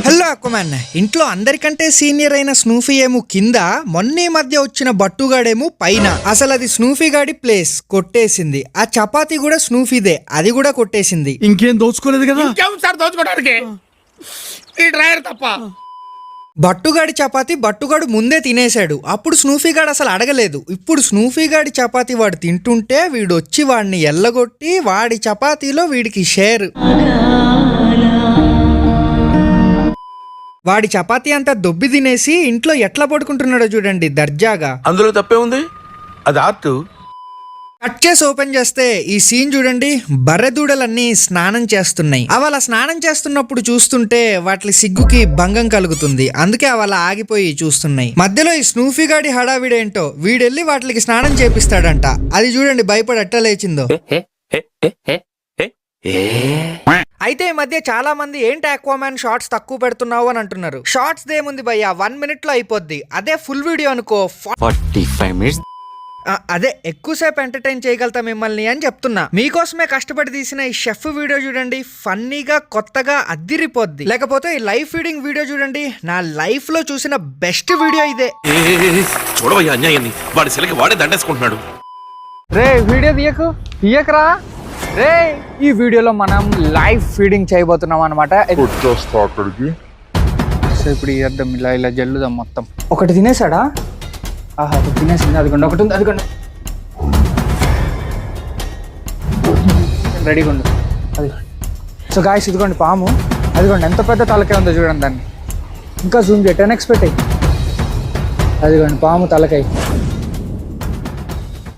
Hello అక్కుమన్, ఇంట్లో అందరికంటే senior అయిన స్నూఫీ ఏమో కింద, మొన్న మధ్య వచ్చిన బట్టుగాడేమో పైన. అసలు అది స్నూఫీ గాడి ప్లేస్ కొట్టేసింది. ఆ చపాతీ కూడా స్నూఫీదే, అది కూడా కొట్టేసింది. ఇంకేం దోచుకోలేదు కదా. సార్ దోచుకోవడానికి ఈ డ్రైవర్ తప్ప. బట్టుగాడి చపాతీ బట్టుగాడు ముందే తినేశాడు. అప్పుడు స్నూఫీ గాడు అసలు అడగలేదు. ఇప్పుడు స్నూఫీ గాడి చపాతీ వాడు తింటుంటే వీడు వచ్చి వాడిని ఎల్లగొట్టి వాడి చపాతీలో వీడికి షేర్. వాడి చపాతీ అంతా దొబ్బి తినేసి ఇంట్లో ఎట్లా పడుకుంటున్నాడో చూడండి దర్జాగా. అందులో తప్పే ఉంది, అది ఆర్ట్. కట్ చేసి ఓపెన్ చేస్తే ఈ సీన్ చూడండి. బర్రెదూడలన్నీ స్నానం చేస్తున్నాయి. అవి స్నానం చేస్తున్నప్పుడు చూస్తుంటే వాటి సిగ్గుకి భంగం కలుగుతుంది. అందుకే అవి ఆగిపోయి చూస్తున్నాయి. మధ్యలో ఈ స్నూఫీ గాడి హడావిడేంటో వీడెళ్ళి వాటికి స్నానం చేపిస్తాడంట. అది చూడండి భయపడి ఎట్లా లేచిందో. అయితే ఈ మధ్య చాలా మంది ఏంటి అక్వామ్యాన్ షార్ట్స్ తక్కువ పెడుతున్నావు అని అంటున్నారు. షార్ట్స్ దేముంది భయ్యా, 1 minute లో అయిపోద్ది. అదే ఫుల్ వీడియో అనుకో 45 minutes. అదే ఎక్కువసేపు ఎంటర్టైన్ చేయగలుగుతా మిమ్మల్ని అని చెప్తున్నా. మీకోసమే కష్టపడి తీసిన ఈ షెఫ్ వీడియో చూడండి, ఫన్నీగా కొత్తగా అద్దిరిపోద్ది. లేకపోతే ఈ లైవ్ ఫీడింగ్ వీడియో చూడండి, నా లైఫ్ లో చూసిన బెస్ట్ వీడియో ఇదే. చూడవయ్యా అన్యాయాన్ని, వాడి సిలకి వాడే దండేసుకుంటున్నాడు. రే వీడియో తీయకరా రే. ఈ వీడియోలో మనం లైవ్ ఫీడింగ్ చేయబోతున్నాం అనమాట. సో ఇప్పుడు ఇద్దాం, ఇలా జల్లుదాం మొత్తం. ఒకటి తినేసాడా? ఆహా ఒకటి తినేసింది. అదిగోండి ఒకటి ఉంది, అదిగోండి రెడీగా ఉండు. అదిగోండి. సో గాయస్ ఇదిగోండి పాము, అదిగోండి ఎంత పెద్ద తలకాయ ఉందో చూడండి. దాన్ని ఇంకా జూమ్ చేయి, 10x పెట్టాయి. అదిగోండి పాము తలకాయ.